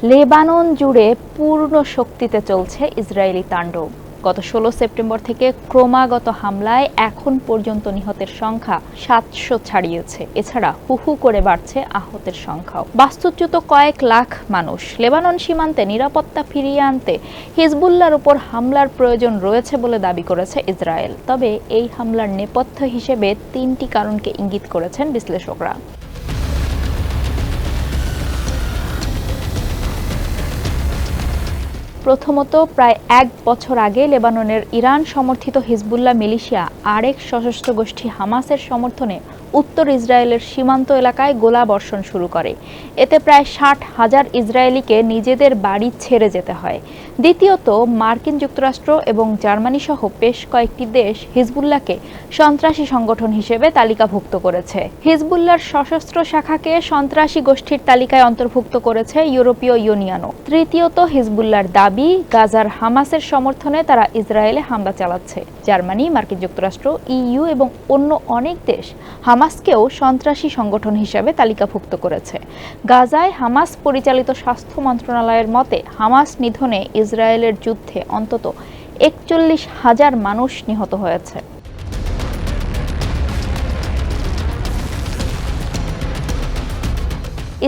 Lebanon জুড়ে পূর্ণ শক্তিতে চলছে ইসরায়েলি তাণ্ডব। গত ১৬ সেপ্টেম্বর থেকে ক্রমাগত হামলায় এখন পর্যন্ত নিহতের সংখ্যা ৭০০ ছাড়িয়েছে। এছাড়া হুহু করে বাড়ছে আহতের সংখ্যাও। বাস্তুচ্যুত কয়েক লাখ মানুষ। লেবানন সীমান্তে নিরাপত্তা ফিরিয়ে আনতে হিজবুল্লাহর উপর হামলার প্রয়োজন রয়েছে বলে দাবি করেছে ইসরায়েল। তবে এই হামলার নেপথ্য হিসেবে ৩টি কারণকে ইঙ্গিত করেছেন বিশ্লেষকরা। প্রথমত, প্রায় ১ বছর আগে লেবাননের ইরান সমর্থিত হিজবুল্লাহ মিলিশিয়া আরেক সশস্ত্র গোষ্ঠী হামাসের সমর্থনে উত্তর ইসরায়েলের সীমান্ত এলাকায় গোলাবর্ষণ শুরু করে। এতে প্রায় ৬০,০০০ ইসরায়েলিকে নিজেদের বাড়ি ছেড়ে যেতে হয়। দ্বিতীয়ত, মার্কিন যুক্তরাষ্ট্র এবং জার্মানি সহ বেশ কয়েকটি দেশ হিজবুল্লাহকে সন্ত্রাসী সংগঠন হিসেবে তালিকাভুক্ত করেছে। হিজবুল্লাহর সশস্ত্র শাখাকে সন্ত্রাসী গোষ্ঠীর তালিকায় অন্তর্ভুক্ত করেছে ইউরোপীয় ইউনিয়নও। তৃতীয়ত, হিজবুল্লাহর দাবি গাজার হামাসের সমর্থনে তারা ইসরায়েলে হামলা চালাচ্ছে। জার্মানি, মার্কিন যুক্তরাষ্ট্র, ইইউ এবং অন্য অনেক দেশ হামাসকেও সন্ত্রাসী সংগঠন হিসেবে তালিকাভুক্ত করেছে। গাজায় হামাস পরিচালিত স্বাস্থ্য মন্ত্রণালয়ের মতে, হামাস নিধনে ইসরায়েলের যুদ্ধে অন্তত ৪১,০০০ মানুষ নিহত হয়েছে।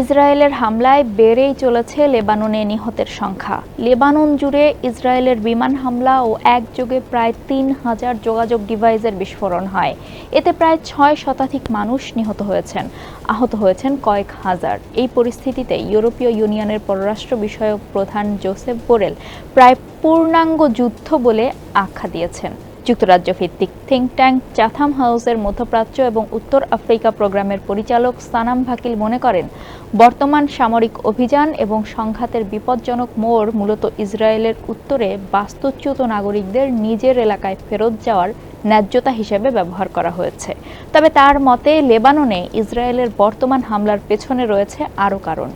ইসরায়েলের হামলায় বেড়েই চলেছে লেবাননে নিহতের সংখ্যা। লেবানন জুড়ে ইসরায়েলের বিমান হামলা ও একযোগে প্রায় ৩,০০০ যোগাযোগ ডিভাইসের বিস্ফোরণ হয়। এতে প্রায় ৬ শতাধিক মানুষ নিহত হয়েছেন, আহত হয়েছেন কয়েক হাজার। এই পরিস্থিতিতে ইউরোপীয় ইউনিয়নের পররাষ্ট্র বিষয়ক প্রধান জোসেফ বোরেল প্রায় পূর্ণাঙ্গ যুদ্ধ বলে আখ্যা দিয়েছেন। যুক্তরাজ্য ভিত্তিক থিঙ্ক ট্যাঙ্ক চাথাম হাউসের মধ্যপ্রাচ্য এবং উত্তর আফ্রিকা প্রোগ্রামের পরিচালক সানাম ভাকিল মনে করেন, বর্তমান সামরিক অভিযান এবং সংঘাতের বিপজ্জনক মোড় মূলত ইসরায়েলের উত্তরে বাস্তুচ্যুত নাগরিকদের নিজের এলাকায় ফেরত যাওয়ার ন্যায্যতা হিসেবে ব্যবহার করা হয়েছে। তবে তার মতে, লেবাননে ইসরায়েলের বর্তমান হামলার পেছনে রয়েছে আরও কারণ।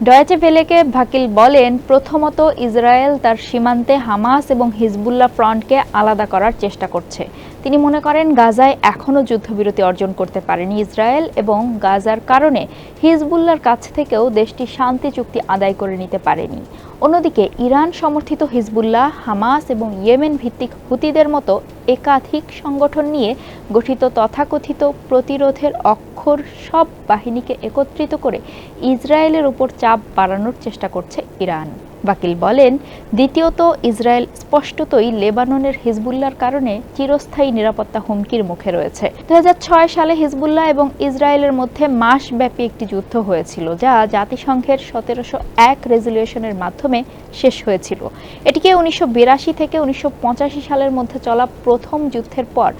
ডয়েচে ভেলেকে ভাকিল বলেন, প্রথমত, ইসরায়েল তার সীমান্তে হামাস এবং হিজবুল্লাহ ফ্রন্টকে আলাদা করার চেষ্টা করছে। তিনি মনে করেন, গাজায় এখনও যুদ্ধবিরতি অর্জন করতে পারেনি ইসরায়েল এবং গাজার কারণে হিজবুল্লাহর কাছ থেকেও দেশটি শান্তি চুক্তি আদায় করে নিতে পারেনি। অন্যদিকে ইরান সমর্থিত হিজবুল্লাহ, হামাস এবং ইয়েমেন ভিত্তিক হুতিদের মতো একাধিক সংগঠন নিয়ে গঠিত তথাকথিত প্রতিরোধের অক্ষর সব বাহিনীকে একত্রিত করে ইসরায়েলের উপর চাপ বাড়ানোর চেষ্টা করছে ইরান। ভাকিল বলেন, দ্বিতীয়ত, ইসরায়েল স্পষ্টতই লেবাননের হিজবুল্লাহর কারণে চিরস্থায়ী নিরাপত্তা হুমকির মুখে রয়েছে। ২০০৬ সালে হিজবুল্লাহ এবং ইসরায়েলের মধ্যে মাসব্যাপী একটি যুদ্ধ হয়েছিল, যা জাতিসংঘের ১৭০১ রেজলিউশনের মাধ্যমে শেষ হয়েছিল। এটিকে ১৯৮২ থেকে ১৯৮৫ সালের মধ্যে চলা প্রথম যুদ্ধের পর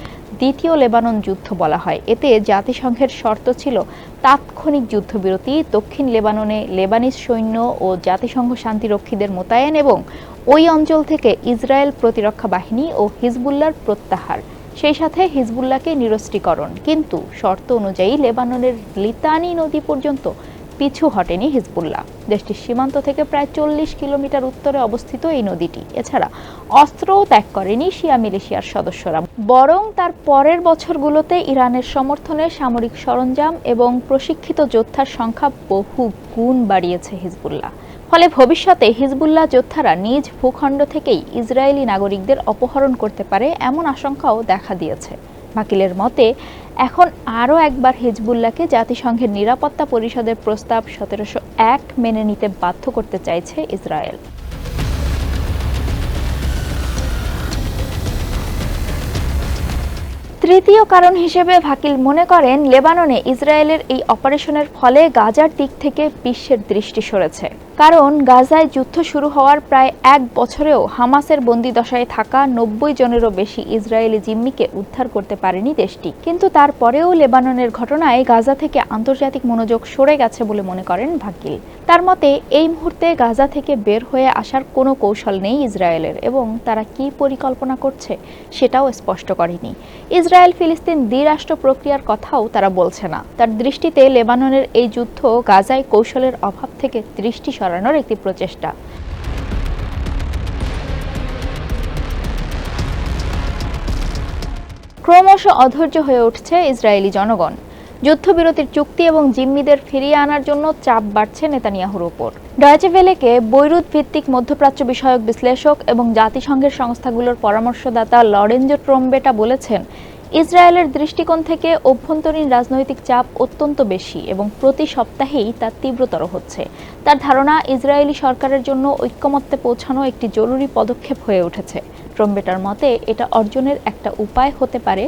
দ্বিতীয় লেবানন যুদ্ধ বলা হয়। এতে জাতিসংঘের শর্ত ছিল তাৎক্ষণিক যুদ্ধবিরতি, দক্ষিণ লেবাননে লেবানিজ সৈন্য ও জাতিসংঘ শান্তিরক্ষীদের মোতায়েন এবং ওই অঞ্চল থেকে ইসরায়েল প্রতিরক্ষা বাহিনী ও হিজবুল্লাহর প্রত্যাহার, সেই সাথে হিজবুল্লাহকে নিরস্ত্রীকরণ। কিন্তু শর্ত অনুযায়ী লেবাননের লিতানি নদী পর্যন্ত পিছু হটেনি হিজবুল্লাহ। দেশটির সীমান্ত থেকে প্রায় ৪০ কিলোমিটার উত্তরে অবস্থিত এই নদীটি এছাড়া অস্ত্রও ত্যাগ করেনি শিয়া মিলিশিয়ার সদস্যরা, বরং তার পরের বছরগুলোতে ইরানের সমর্থনে সামরিক সরঞ্জাম এবং প্রশিক্ষিত যোদ্ধার সংখ্যা বহু গুণ বাড়িয়েছে হিজবুল্লাহ। ফলে ভবিষ্যতে হিজবুল্লাহ যোদ্ধারা নিজ ভূখণ্ড থেকেই ইসরায়েলি নাগরিকদের অপহরণ করতে পারে, এমন আশঙ্কাও দেখা দিয়েছে। ভাকিলের মতে, এখন আরও একবার হিজবুল্লাহকে জাতিসংঘের নিরাপত্তা পরিষদের প্রস্তাব ১৭০১ মেনে নিতে বাধ্য করতে চাইছে ইসরায়েল। তৃতীয় কারণ হিসেবে ভাকিল মনে করেন, লেবাননে ইসরায়েলের এই অপারেশনের ফলে গাজার দিক থেকে বিশ্বের দৃষ্টি সরেছে। কারণ গাজায় যুদ্ধ শুরু হওয়ার প্রায় ১ বছরেও হামাসের বন্দিদশায় থাকা ৯০ জনেরও বেশি ইসরায়েলি জিম্মিকে উদ্ধার করতে পারেনি দেশটি। কিন্তু তারপরেও লেবাননের ঘটনায় গাজা থেকে আন্তর্জাতিক মনোযোগ সরে গেছে বলে মনে করেন ভাকিল। তার মতে, এই মুহূর্তে গাজা থেকে বের হয়ে আসার কোনো কৌশল নেই ইসরায়েলের এবং তারা কী পরিকল্পনা করছে সেটাও স্পষ্ট করেনি। ইসরায়েল ফিলিস্তিন দ্বিরাষ্ট্র প্রক্রিয়ার কথাও তারা বলছে না। তার দৃষ্টিতে লেবাননের এই যুদ্ধ গাজায় কৌশলের অভাব থেকে দৃষ্টি সরানোর একটি প্রচেষ্টা। ক্রমশ অধৈর্য হয়ে উঠছে ইসরায়েলি জনগণ। যুদ্ধবিরতির চুক্তি এবং জিম্মিদের ফিরিয়ে আনার জন্য চাপ বাড়ছে নেতানিয়াহুর উপর। ডয়েচে ভেলেকে বৈরুত ভিত্তিক মধ্যপ্রাচ্য বিষয়ক বিশ্লেষক এবং জাতিসংঘের সংস্থাগুলোর পরামর্শদাতা লরেঞ্জো ট্রম্বেটা বলেছেন, ইসরায়েলের দৃষ্টিকোণ থেকে অভ্যন্তরীণ রাজনৈতিক চাপ অত্যন্ত বেশি এবং প্রতি সপ্তাহেই তা তীব্রতর হচ্ছে। তার ধারণা, ইসরায়েলি সরকারের জন্য ঐক্যমত্যে পৌঁছানো একটি জরুরি পদক্ষেপ হয়ে উঠেছে। ট্রম্বেটার মতে, এটা অর্জনের একটা উপায় হতে পারে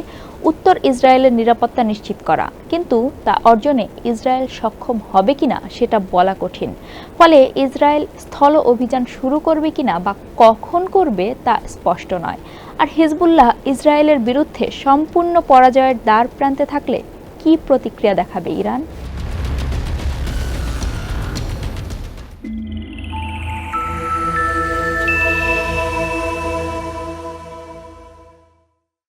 উত্তর ইসরায়েলের নিরাপত্তা নিশ্চিত করা, কিন্তু তা অর্জনে ইসরায়েল সক্ষম হবে কিনা সেটা বলা কঠিন। ফলে ইসরায়েল স্থল অভিযান শুরু করবে কিনা বা কখন করবে তা স্পষ্ট নয়। আর হিজবুল্লাহ ইসরায়েলের বিরুদ্ধে সম্পূর্ণ পরাজয়ের দ্বার প্রান্তে থাকলে কি প্রতিক্রিয়া দেখাবে ইরান?